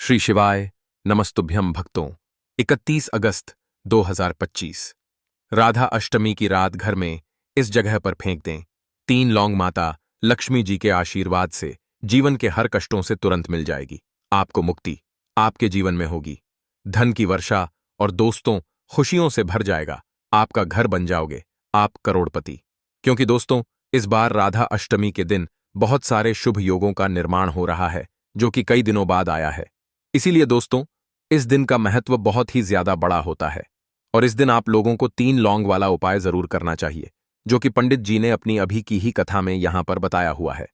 श्री शिवाय नमस्तुभ्यम भक्तों। 31 अगस्त 2025 राधा अष्टमी की रात घर में इस जगह पर फेंक दें। 3 लौंग माता लक्ष्मी जी के आशीर्वाद से जीवन के हर कष्टों से तुरंत मिल जाएगी। आपको मुक्ति आपके जीवन में होगी। धन की वर्षा और दोस्तों खुशियों से भर जाएगा। आपका घर बन जाओगे आप करोड़पति। क्योंकि दोस्तों इस बार राधा अष्टमी के दिन बहुत सारे शुभ योगों का निर्माण हो रहा है जो कि कई दिनों बाद आया है। इसीलिए दोस्तों इस दिन का महत्व बहुत ही ज्यादा बड़ा होता है और इस दिन आप लोगों को 3 लौंग वाला उपाय जरूर करना चाहिए जो कि पंडित जी ने अपनी अभी की ही कथा में यहां पर बताया हुआ है।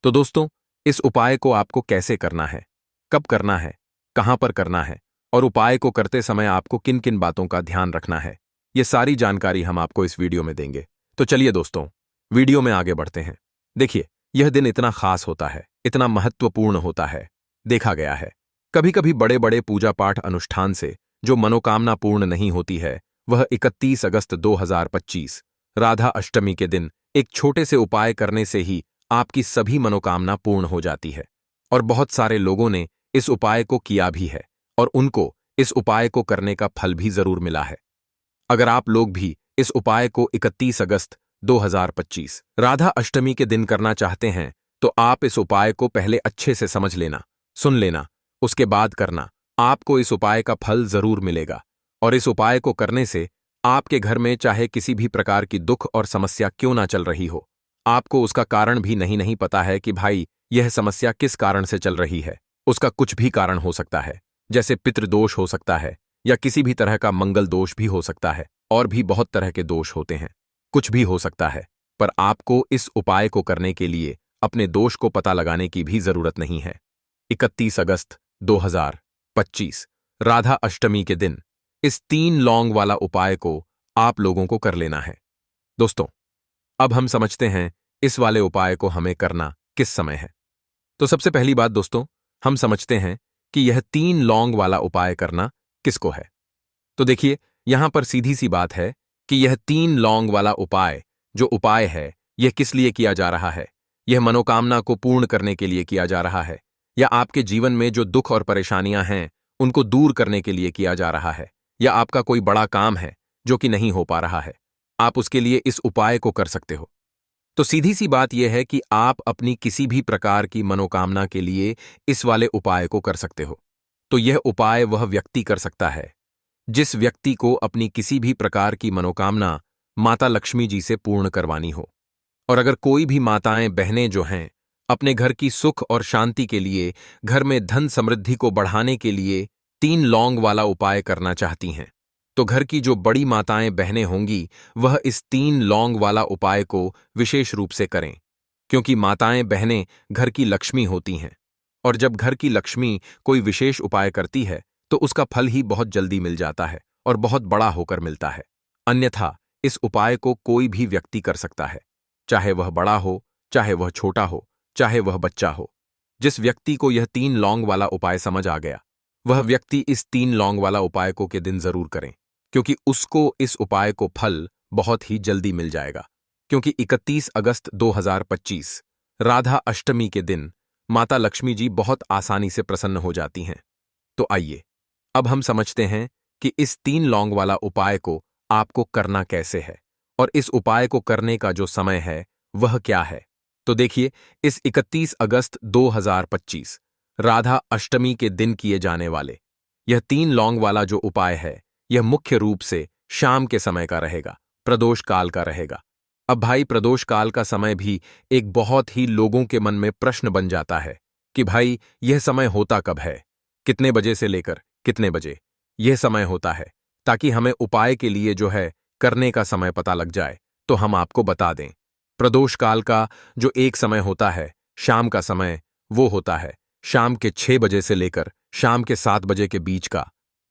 तो दोस्तों इस उपाय को आपको कैसे करना है, कब करना है, कहां पर करना है और उपाय को करते समय आपको किन किन बातों का ध्यान रखना है, ये सारी जानकारी हम आपको इस वीडियो में देंगे। तो चलिए दोस्तों वीडियो में आगे बढ़ते हैं। देखिए यह दिन इतना खास होता है, इतना महत्वपूर्ण होता है। देखा गया है कभी कभी बड़े बड़े पूजा पाठ अनुष्ठान से जो मनोकामना पूर्ण नहीं होती है वह 31 अगस्त 2025 राधा अष्टमी के दिन एक छोटे से उपाय करने से ही आपकी सभी मनोकामना पूर्ण हो जाती है। और बहुत सारे लोगों ने इस उपाय को किया भी है और उनको इस उपाय को करने का फल भी जरूर मिला है। अगर आप लोग भी इस उपाय को 31 अगस्त 2025 राधा अष्टमी के दिन करना चाहते हैं तो आप इस उपाय को पहले अच्छे से समझ लेना, सुन लेना, उसके बाद करना। आपको इस उपाय का फल जरूर मिलेगा और इस उपाय को करने से आपके घर में चाहे किसी भी प्रकार की दुख और समस्या क्यों ना चल रही हो, आपको उसका कारण भी नहीं पता है कि भाई यह समस्या किस कारण से चल रही है। उसका कुछ भी कारण हो सकता है, जैसे पितृदोष हो सकता है या किसी भी तरह का मंगल दोष भी हो सकता है और भी बहुत तरह के दोष होते हैं। कुछ भी हो सकता है पर आपको इस उपाय को करने के लिए अपने दोष को पता लगाने की भी जरूरत नहीं है। 31 अगस्त 2025 राधा अष्टमी के दिन इस 3 लौंग वाला उपाय को आप लोगों को कर लेना है। दोस्तों अब हम समझते हैं इस वाले उपाय को हमें करना किस समय है। तो सबसे पहली बात दोस्तों हम समझते हैं कि यह 3 लौंग वाला उपाय करना किसको है। तो देखिए यहां पर सीधी सी बात है कि यह 3 लौंग वाला उपाय जो उपाय है यह किस लिए किया जा रहा है। यह मनोकामना को पूर्ण करने के लिए किया जा रहा है या आपके जीवन में जो दुख और परेशानियां हैं उनको दूर करने के लिए किया जा रहा है या आपका कोई बड़ा काम है जो कि नहीं हो पा रहा है, आप उसके लिए इस उपाय को कर सकते हो। तो सीधी सी बात यह है कि आप अपनी किसी भी प्रकार की मनोकामना के लिए इस वाले उपाय को कर सकते हो। तो यह उपाय वह व्यक्ति कर सकता है जिस व्यक्ति को अपनी किसी भी प्रकार की मनोकामना माता लक्ष्मी जी से पूर्ण करवानी हो। और अगर कोई भी माताएं बहनें जो हैं अपने घर की सुख और शांति के लिए, घर में धन समृद्धि को बढ़ाने के लिए 3 लौंग वाला उपाय करना चाहती हैं तो घर की जो बड़ी माताएं बहनें होंगी वह इस 3 लौंग वाला उपाय को विशेष रूप से करें। क्योंकि माताएं बहनें घर की लक्ष्मी होती हैं और जब घर की लक्ष्मी कोई विशेष उपाय करती है तो उसका फल ही बहुत जल्दी मिल जाता है और बहुत बड़ा होकर मिलता है। अन्यथा इस उपाय को कोई भी व्यक्ति कर सकता है, चाहे वह बड़ा हो, चाहे वह छोटा हो, चाहे वह बच्चा हो। जिस व्यक्ति को यह 3 लौंग वाला उपाय समझ आ गया वह व्यक्ति इस 3 लौंग वाला उपाय को के दिन जरूर करें क्योंकि उसको इस उपाय को फल बहुत ही जल्दी मिल जाएगा। क्योंकि 31 अगस्त 2025 राधा अष्टमी के दिन माता लक्ष्मी जी बहुत आसानी से प्रसन्न हो जाती हैं। तो आइए अब हम समझते हैं कि इस 3 लौंग वाला उपाय को आपको करना कैसे है और इस उपाय को करने का जो समय है वह क्या है। तो देखिए इस 31 अगस्त 2025 राधा अष्टमी के दिन किए जाने वाले यह 3 लौंग वाला जो उपाय है यह मुख्य रूप से शाम के समय का रहेगा, प्रदोष काल का रहेगा। अब भाई प्रदोष काल का समय भी एक बहुत ही लोगों के मन में प्रश्न बन जाता है कि भाई यह समय होता कब है, कितने बजे से लेकर कितने बजे यह समय होता है, ताकि हमें उपाय के लिए जो है करने का समय पता लग जाए तो हम आपको बता दें। प्रदोष काल का जो एक समय होता है शाम का समय वो होता है शाम के 6 बजे से लेकर शाम के 7 बजे के बीच का।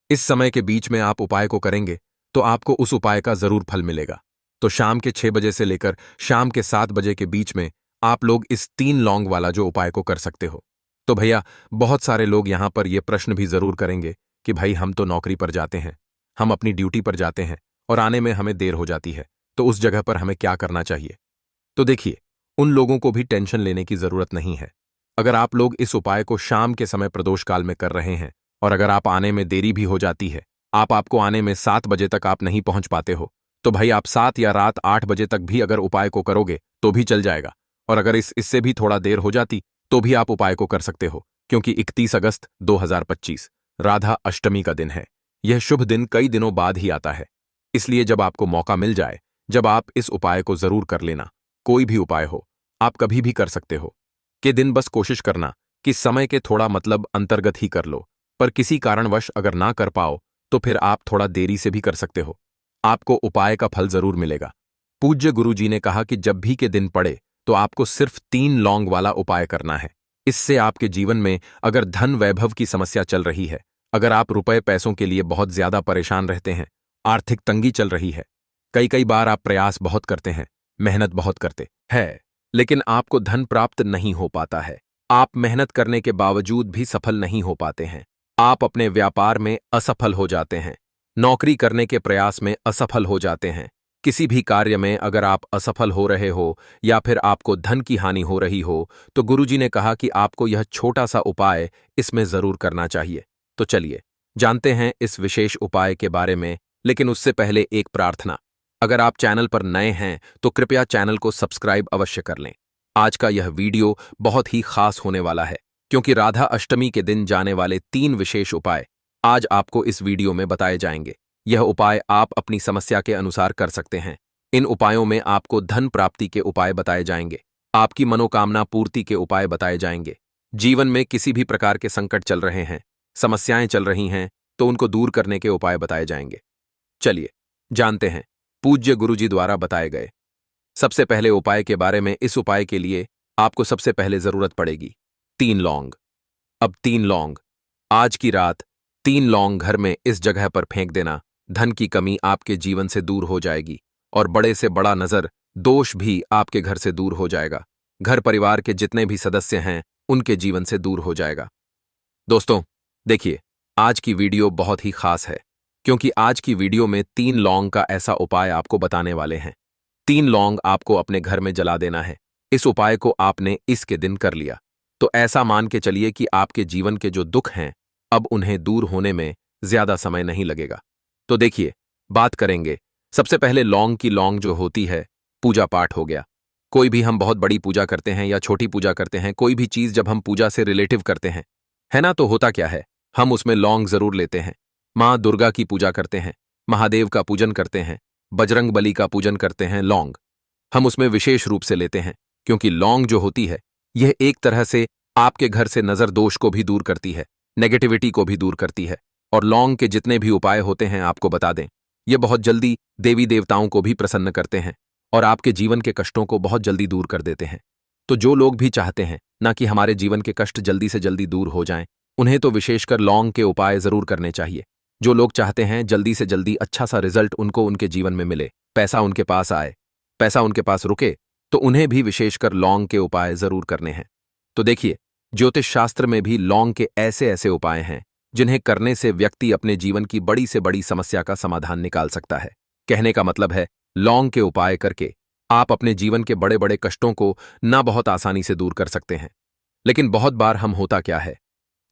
इस समय के बीच में आप उपाय को करेंगे तो आपको उस उपाय का जरूर फल मिलेगा। तो शाम के 6 बजे से लेकर शाम के 7 बजे के बीच में आप लोग इस 3 लौंग वाला जो उपाय को कर सकते हो। तो भैया बहुत सारे लोग यहां पर यह प्रश्न भी जरूर करेंगे कि भाई हम तो नौकरी पर जाते हैं, हम अपनी ड्यूटी पर जाते हैं और आने में हमें देर हो जाती है, तो उस जगह पर हमें क्या करना चाहिए। तो देखिए उन लोगों को भी टेंशन लेने की जरूरत नहीं है। अगर आप लोग इस उपाय को शाम के समय प्रदोष काल में कर रहे हैं और अगर आप आने में देरी भी हो जाती है, आपको आने में 7 बजे तक आप नहीं पहुंच पाते हो, तो भाई आप 7 या रात 8 बजे तक भी अगर उपाय को करोगे तो भी चल जाएगा। और अगर इससे भी थोड़ा देर हो जाती तो भी आप उपाय को कर सकते हो, क्योंकि 31 अगस्त 2025 राधा अष्टमी का दिन है। यह शुभ दिन कई दिनों बाद ही आता है, इसलिए जब आपको मौका मिल जाए, जब आप इस उपाय को जरूर कर लेना। कोई भी उपाय हो, आप कभी भी कर सकते हो कि दिन बस कोशिश करना कि समय के थोड़ा मतलब अंतर्गत ही कर लो, पर किसी कारणवश अगर ना कर पाओ तो फिर आप थोड़ा देरी से भी कर सकते हो, आपको उपाय का फल जरूर मिलेगा। पूज्य गुरुजी ने कहा कि जब भी के दिन पड़े तो आपको सिर्फ 3 लौंग वाला उपाय करना है। इससे आपके जीवन में अगर धन वैभव की समस्या चल रही है, अगर आप रुपए पैसों के लिए बहुत ज्यादा परेशान रहते हैं, आर्थिक तंगी चल रही है, कई कई बार आप प्रयास बहुत करते हैं, मेहनत बहुत करते हैं, लेकिन आपको धन प्राप्त नहीं हो पाता है, आप मेहनत करने के बावजूद भी सफल नहीं हो पाते हैं, आप अपने व्यापार में असफल हो जाते हैं, नौकरी करने के प्रयास में असफल हो जाते हैं, किसी भी कार्य में अगर आप असफल हो रहे हो या फिर आपको धन की हानि हो रही हो, तो गुरुजी ने कहा कि आपको यह छोटा सा उपाय इसमें जरूर करना चाहिए। तो चलिए जानते हैं इस विशेष उपाय के बारे में, लेकिन उससे पहले एक प्रार्थना। अगर आप चैनल पर नए हैं तो कृपया चैनल को सब्सक्राइब अवश्य कर लें। आज का यह वीडियो बहुत ही खास होने वाला है, क्योंकि राधा अष्टमी के दिन जाने वाले 3 विशेष उपाय आज आपको इस वीडियो में बताए जाएंगे। यह उपाय आप अपनी समस्या के अनुसार कर सकते हैं। इन उपायों में आपको धन प्राप्ति के उपाय बताए जाएंगे, आपकी मनोकामना पूर्ति के उपाय बताए जाएंगे। जीवन में किसी भी प्रकार के संकट चल रहे हैं, समस्याएं चल रही हैं, तो उनको दूर करने के उपाय बताए जाएंगे। चलिए जानते हैं पूज्य गुरुजी द्वारा बताए गए सबसे पहले उपाय के बारे में। इस उपाय के लिए आपको सबसे पहले जरूरत पड़ेगी 3 लौंग। अब 3 लौंग, आज की रात 3 लौंग घर में इस जगह पर फेंक देना। धन की कमी आपके जीवन से दूर हो जाएगी और बड़े से बड़ा नजर दोष भी आपके घर से दूर हो जाएगा। घर परिवार के जितने भी सदस्य हैं उनके जीवन से दूर हो जाएगा। दोस्तों देखिए, आज की वीडियो बहुत ही खास है, क्योंकि आज की वीडियो में 3 लौंग का ऐसा उपाय आपको बताने वाले हैं। 3 लौंग आपको अपने घर में जला देना है। इस उपाय को आपने इसके दिन कर लिया तो ऐसा मान के चलिए कि आपके जीवन के जो दुख हैं अब उन्हें दूर होने में ज्यादा समय नहीं लगेगा। तो देखिए बात करेंगे सबसे पहले लौंग की। लौंग जो होती है, पूजा पाठ हो गया, कोई भी हम बहुत बड़ी पूजा करते हैं या छोटी पूजा करते हैं, कोई भी चीज जब हम पूजा से रिलेटिव करते हैं, है ना, तो होता क्या है, हम उसमें लौंग जरूर लेते हैं। माँ दुर्गा की पूजा करते हैं, महादेव का पूजन करते हैं, बजरंग बली का पूजन करते हैं, लौंग हम उसमें विशेष रूप से लेते हैं, क्योंकि लौंग जो होती है यह एक तरह से आपके घर से नजर दोष को भी दूर करती है, नेगेटिविटी को भी दूर करती है। और लौंग के जितने भी उपाय होते हैं आपको बता दें, ये बहुत जल्दी देवी देवताओं को भी प्रसन्न करते हैं और आपके जीवन के कष्टों को बहुत जल्दी दूर कर देते हैं। तो जो लोग भी चाहते हैं ना कि हमारे जीवन के कष्ट जल्दी से जल्दी दूर हो जाएं, उन्हें तो विशेषकर लौंग के उपाय जरूर करने चाहिए। जो लोग चाहते हैं जल्दी से जल्दी अच्छा सा रिजल्ट उनको उनके जीवन में मिले, पैसा उनके पास आए, पैसा उनके पास रुके, तो उन्हें भी विशेषकर लौंग के उपाय जरूर करने हैं। तो देखिए, ज्योतिष शास्त्र में भी लौंग के ऐसे ऐसे उपाय हैं जिन्हें करने से व्यक्ति अपने जीवन की बड़ी से बड़ी समस्या का समाधान निकाल सकता है। कहने का मतलब है, लौंग के उपाय करके आप अपने जीवन के बड़े बड़े कष्टों को ना बहुत आसानी से दूर कर सकते हैं। लेकिन बहुत बार हम होता क्या है,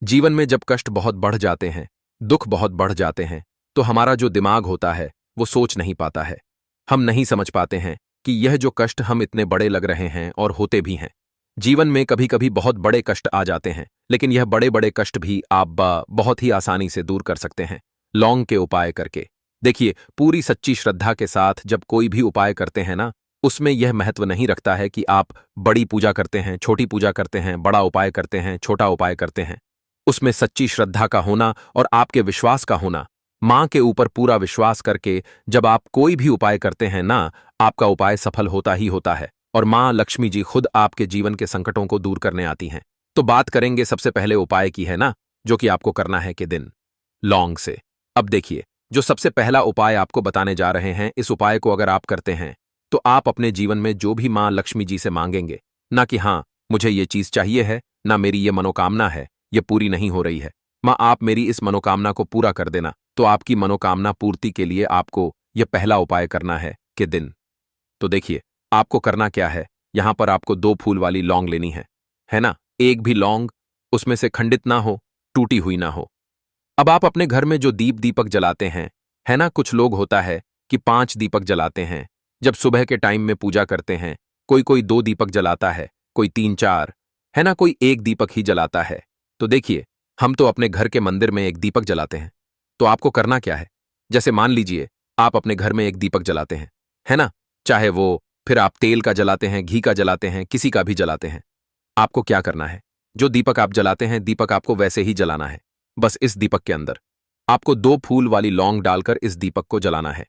जीवन में जब कष्ट बहुत बढ़ जाते हैं, दुख बहुत बढ़ जाते हैं, तो हमारा जो दिमाग होता है वो सोच नहीं पाता है। हम नहीं समझ पाते हैं कि यह जो कष्ट हम इतने बड़े लग रहे हैं और होते भी हैं। जीवन में कभी कभी बहुत बड़े कष्ट आ जाते हैं, लेकिन यह बड़े बड़े कष्ट भी आप बहुत ही आसानी से दूर कर सकते हैं लौंग के उपाय करके। देखिए, पूरी सच्ची श्रद्धा के साथ जब कोई भी उपाय करते हैं ना, उसमें यह महत्व नहीं रखता है कि आप बड़ी पूजा करते हैं, छोटी पूजा करते हैं, बड़ा उपाय करते हैं, छोटा उपाय करते हैं। उसमें सच्ची श्रद्धा का होना और आपके विश्वास का होना, मां के ऊपर पूरा विश्वास करके जब आप कोई भी उपाय करते हैं ना, आपका उपाय सफल होता ही होता है और मां लक्ष्मी जी खुद आपके जीवन के संकटों को दूर करने आती हैं। तो बात करेंगे सबसे पहले उपाय की, है ना, जो कि आपको करना है के दिन लौंग से। अब देखिए, जो सबसे पहला उपाय आपको बताने जा रहे हैं, इस उपाय को अगर आप करते हैं तो आप अपने जीवन में जो भी मां लक्ष्मी जी से मांगेंगे, ना कि हाँ मुझे ये चीज चाहिए है, ना मेरी ये मनोकामना है, ये पूरी नहीं हो रही है, मां आप मेरी इस मनोकामना को पूरा कर देना, तो आपकी मनोकामना पूर्ति के लिए आपको यह पहला उपाय करना है के दिन। तो देखिए, आपको करना क्या है, यहां पर आपको 2 फूल वाली लौंग लेनी है ना। एक भी लौंग उसमें से खंडित ना हो, टूटी हुई ना हो। अब आप अपने घर में जो दीपक जलाते हैं, है ना, कुछ लोग होता है कि 5 दीपक जलाते हैं जब सुबह के टाइम में पूजा करते हैं। कोई कोई 2 दीपक जलाता है, कोई 3-4, है ना, कोई 1 दीपक ही जलाता है। तो देखिए, हम तो अपने घर के मंदिर में 1 दीपक जलाते हैं। तो आपको करना क्या है? जैसे मान लीजिए आप अपने घर में 1 दीपक जलाते हैं, है ना? चाहे वो फिर आप तेल का जलाते हैं, घी का जलाते हैं, किसी का भी जलाते हैं। आपको क्या करना है? जो दीपक आप जलाते हैं, दीपक आपको वैसे ही जलाना है। बस इस दीपक के अंदर आपको 2 फूल वाली लौंग डालकर इस दीपक को जलाना है।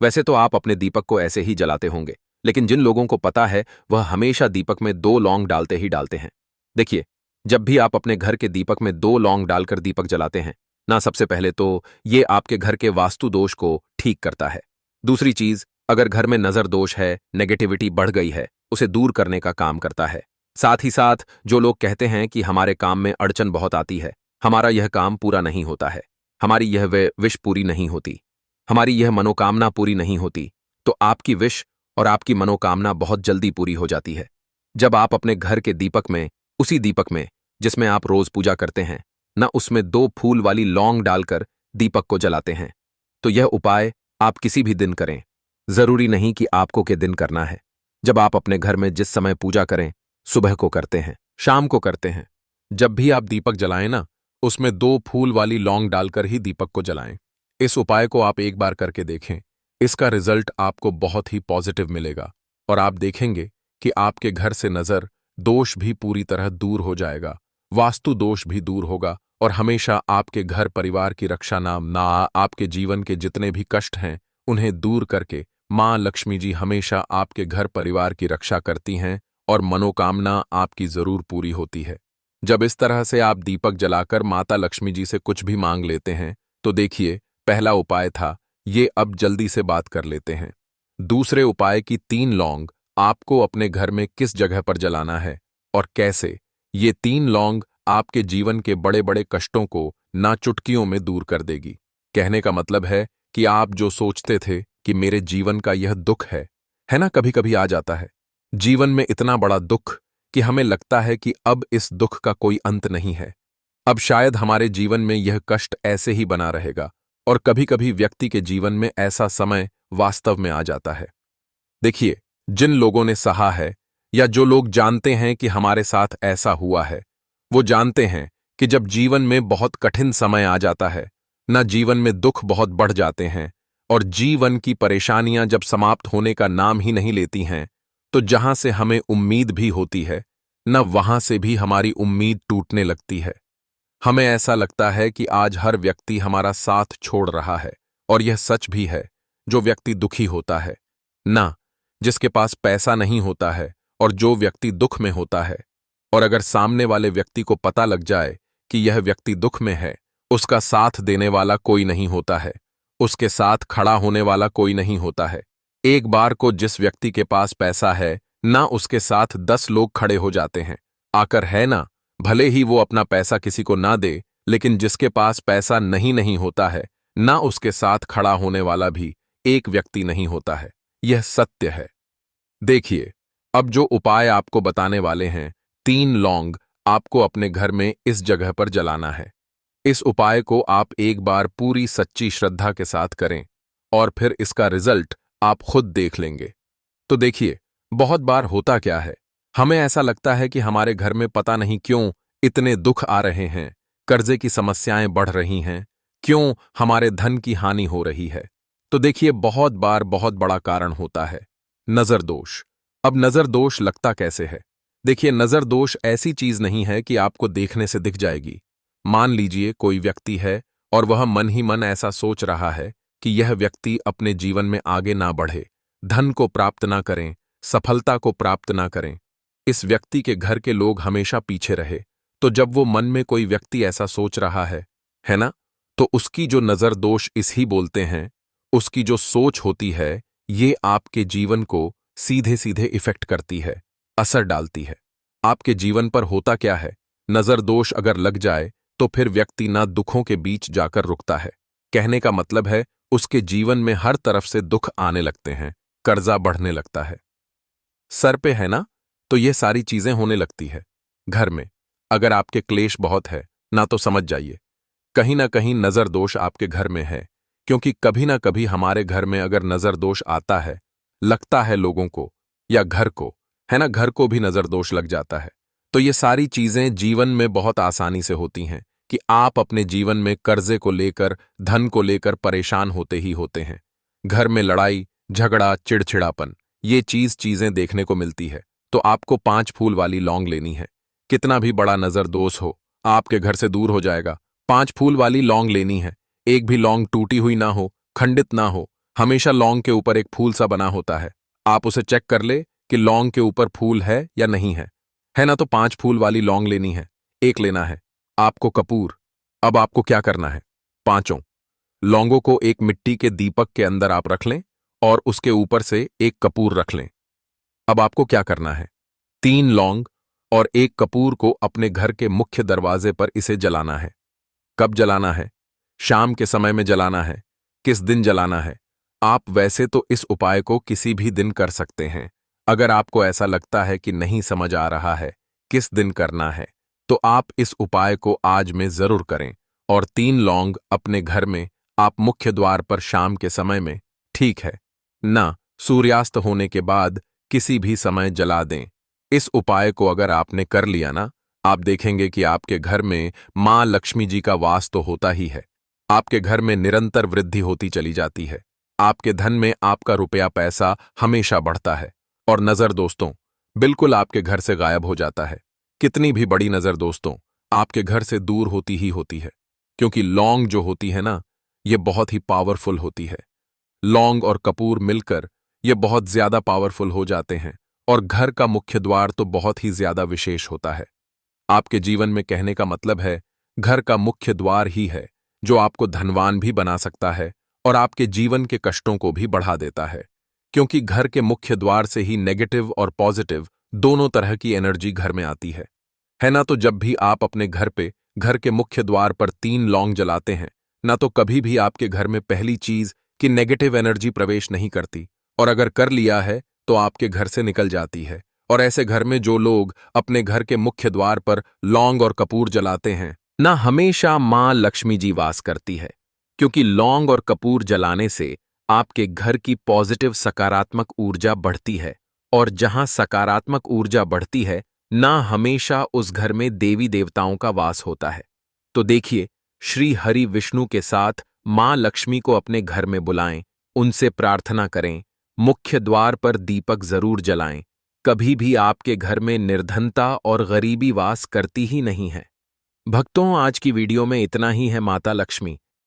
वैसे तो आप अपने दीपक को ऐसे ही जलाते होंगे, लेकिन जिन लोगों को पता है वह हमेशा दीपक में 2 लौंग डालते ही डालते हैं। देखिए, जब भी आप अपने घर के दीपक में 2 लौंग डालकर दीपक जलाते हैं ना, सबसे पहले तो ये आपके घर के वास्तु दोष को ठीक करता है। दूसरी चीज, अगर घर में नजर दोष है, नेगेटिविटी बढ़ गई है, उसे दूर करने का काम करता है। साथ ही साथ जो लोग कहते हैं कि हमारे काम में अड़चन बहुत आती है, हमारा यह काम पूरा नहीं होता है, हमारी यह विश पूरी नहीं होती, हमारी यह मनोकामना पूरी नहीं होती, तो आपकी विश और आपकी मनोकामना बहुत जल्दी पूरी हो जाती है। जब आप अपने घर के दीपक में, उसी दीपक में जिसमें आप रोज पूजा करते हैं ना, उसमें 2 फूल वाली लौंग डालकर दीपक को जलाते हैं, तो यह उपाय आप किसी भी दिन करें। जरूरी नहीं कि आपको के दिन करना है। जब आप अपने घर में जिस समय पूजा करें, सुबह को करते हैं, शाम को करते हैं, जब भी आप दीपक जलाएं ना, उसमें 2 फूल वाली लौंग डालकर ही दीपक को जलाएं। इस उपाय को आप एक बार करके देखें। इसका रिजल्ट आपको बहुत ही पॉजिटिव मिलेगा और आप देखेंगे कि आपके घर से नजर दोष भी पूरी तरह दूर हो जाएगा, वास्तु दोष भी दूर होगा और हमेशा आपके घर परिवार की रक्षा ना आपके जीवन के जितने भी कष्ट हैं उन्हें दूर करके मां लक्ष्मी जी हमेशा आपके घर परिवार की रक्षा करती हैं और मनोकामना आपकी जरूर पूरी होती है। जब इस तरह से आप दीपक जलाकर माता लक्ष्मी जी से कुछ भी मांग लेते हैं, तो देखिए, पहला उपाय था ये, अब जल्दी से बात कर लेते हैं। दूसरे उपाय की 3 लौंग आपको अपने घर में किस जगह पर जलाना है और कैसे। ये 3 लौंग आपके जीवन के बड़े बड़े कष्टों को ना चुटकियों में दूर कर देगी। कहने का मतलब है कि आप जो सोचते थे कि मेरे जीवन का यह दुख है ना, कभी कभी आ जाता है जीवन में इतना बड़ा दुख कि हमें लगता है कि अब इस दुख का कोई अंत नहीं है, अब शायद हमारे जीवन में यह कष्ट ऐसे ही बना रहेगा। और कभी कभी व्यक्ति के जीवन में ऐसा समय वास्तव में आ जाता है। देखिए, जिन लोगों ने सहा है या जो लोग जानते हैं कि हमारे साथ ऐसा हुआ है, वो जानते हैं कि जब जीवन में बहुत कठिन समय आ जाता है ना, जीवन में दुख बहुत बढ़ जाते हैं और जीवन की परेशानियां जब समाप्त होने का नाम ही नहीं लेती हैं, तो जहां से हमें उम्मीद भी होती है न, वहां से भी हमारी उम्मीद टूटने लगती है। हमें ऐसा लगता है कि आज हर व्यक्ति हमारा साथ छोड़ रहा है और यह सच भी है। जो व्यक्ति दुखी होता है ना, जिसके पास पैसा नहीं होता है और जो व्यक्ति दुख में होता है, और अगर सामने वाले व्यक्ति को पता लग जाए कि यह व्यक्ति दुख में है, उसका साथ देने वाला कोई नहीं होता है, उसके साथ खड़ा होने वाला कोई नहीं होता है। एक बार को जिस व्यक्ति के पास पैसा है ना, उसके साथ 10 लोग खड़े हो जाते हैं आकर, है ना। भले ही वो अपना पैसा किसी को ना दे, लेकिन जिसके पास पैसा नहीं होता है ना, उसके साथ खड़ा होने वाला भी एक व्यक्ति नहीं होता है। यह सत्य है। देखिए, अब जो उपाय आपको बताने वाले हैं, 3 लौंग आपको अपने घर में इस जगह पर जलाना है। इस उपाय को आप एक बार पूरी सच्ची श्रद्धा के साथ करें और फिर इसका रिजल्ट आप खुद देख लेंगे। तो देखिए, बहुत बार होता क्या है, हमें ऐसा लगता है कि हमारे घर में पता नहीं क्यों इतने दुख आ रहे हैं, कर्जे की समस्याएं बढ़ रही हैं, क्यों हमारे धन की हानि हो रही है। तो देखिए, बहुत बार बहुत बड़ा कारण होता है नजर दोष। अब नजर दोष लगता कैसे है? देखिए, नजर दोष ऐसी चीज नहीं है कि आपको देखने से दिख जाएगी। मान लीजिए कोई व्यक्ति है और वह मन ही मन ऐसा सोच रहा है कि यह व्यक्ति अपने जीवन में आगे ना बढ़े, धन को प्राप्त ना करें, सफलता को प्राप्त ना करें, इस व्यक्ति के घर के लोग हमेशा पीछे रहे। तो जब वो मन में कोई व्यक्ति ऐसा सोच रहा है ना, तो उसकी जो नजर दोष इस ही बोलते हैं, उसकी जो सोच होती है, ये आपके जीवन को सीधे सीधे इफेक्ट करती है, असर डालती है। आपके जीवन पर होता क्या है, नजर दोष अगर लग जाए तो फिर व्यक्ति ना दुखों के बीच जाकर रुकता है। कहने का मतलब है उसके जीवन में हर तरफ से दुख आने लगते हैं, कर्जा बढ़ने लगता है, सर पे है ना, तो ये सारी चीजें होने लगती है घर में। अगर आपके क्लेश बहुत है ना तो समझ जाइए, कहीं ना कहीं नजर दोष आपके घर में है। क्योंकि कभी ना कभी हमारे घर में अगर नजर दोष आता है, लगता है लोगों को या घर को, है ना, घर को भी नजर दोष लग जाता है। तो ये सारी चीजें जीवन में बहुत आसानी से होती हैं कि आप अपने जीवन में कर्जे को लेकर, धन को लेकर परेशान होते ही होते हैं। घर में लड़ाई झगड़ा चिड़चिड़ापन, ये चीजें देखने को मिलती है। तो आपको 5 फूल वाली लौंग लेनी है। कितना भी बड़ा नजर दोष हो, आपके घर से दूर हो जाएगा। 5 फूल वाली लौंग लेनी है। एक भी लौंग टूटी हुई ना हो, खंडित ना हो। हमेशा लौंग के ऊपर एक फूल सा बना होता है। आप उसे चेक कर ले कि लौंग के ऊपर फूल है या नहीं है ना। तो 5 फूल वाली लौंग लेनी है। एक लेना है आपको कपूर। अब आपको क्या करना है, पांचों लौंगों को एक मिट्टी के दीपक के अंदर आप रख लें और उसके ऊपर से एक कपूर रख लें। अब आपको क्या करना है, 3 लौंग और एक कपूर को अपने घर के मुख्य दरवाजे पर इसे जलाना है। कब जलाना है, शाम के समय में जलाना है। किस दिन जलाना है, आप वैसे तो इस उपाय को किसी भी दिन कर सकते हैं। अगर आपको ऐसा लगता है कि नहीं समझ आ रहा है किस दिन करना है, तो आप इस उपाय को आज में जरूर करें और 3 लौंग अपने घर में आप मुख्य द्वार पर शाम के समय में, ठीक है ना, सूर्यास्त होने के बाद किसी भी समय जला दें। इस उपाय को अगर आपने कर लिया ना, आप देखेंगे कि आपके घर में मां लक्ष्मी जी का वास तो होता ही है। आपके घर में निरंतर वृद्धि होती चली जाती है। आपके धन में आपका रुपया पैसा हमेशा बढ़ता है और नजर दोस्तों बिल्कुल आपके घर से गायब हो जाता है। कितनी भी बड़ी नजर दोस्तों आपके घर से दूर होती ही होती है। क्योंकि लौंग जो होती है ना, ये बहुत ही पावरफुल होती है। लौंग और कपूर मिलकर ये बहुत ज्यादा पावरफुल हो जाते हैं और घर का मुख्य द्वार तो बहुत ही ज्यादा विशेष होता है। आपके जीवन में कहने का मतलब है घर का मुख्य द्वार ही है जो आपको धनवान भी बना सकता है और आपके जीवन के कष्टों को भी बढ़ा देता है। क्योंकि घर के मुख्य द्वार से ही नेगेटिव और पॉजिटिव दोनों तरह की एनर्जी घर में आती है ना। तो जब भी आप अपने घर पे घर के मुख्य द्वार पर 3 लौंग जलाते हैं ना, तो कभी भी आपके घर में पहली चीज कि नेगेटिव एनर्जी प्रवेश नहीं करती, और अगर कर लिया है तो आपके घर से निकल जाती है। और ऐसे घर में जो लोग अपने घर के मुख्य द्वार पर लौंग और कपूर जलाते हैं ना, हमेशा मां लक्ष्मी जी वास करती है। क्योंकि लौंग और कपूर जलाने से आपके घर की पॉजिटिव सकारात्मक ऊर्जा बढ़ती है, और जहां सकारात्मक ऊर्जा बढ़ती है ना, हमेशा उस घर में देवी देवताओं का वास होता है। तो देखिए, श्री हरि विष्णु के साथ मां लक्ष्मी को अपने घर में बुलाएं, उनसे प्रार्थना करें, मुख्य द्वार पर दीपक जरूर जलाएं। कभी भी आपके घर में निर्धनता और गरीबी वास करती ही नहीं है। भक्तों, आज की वीडियो में इतना ही है। माता लक्ष्मी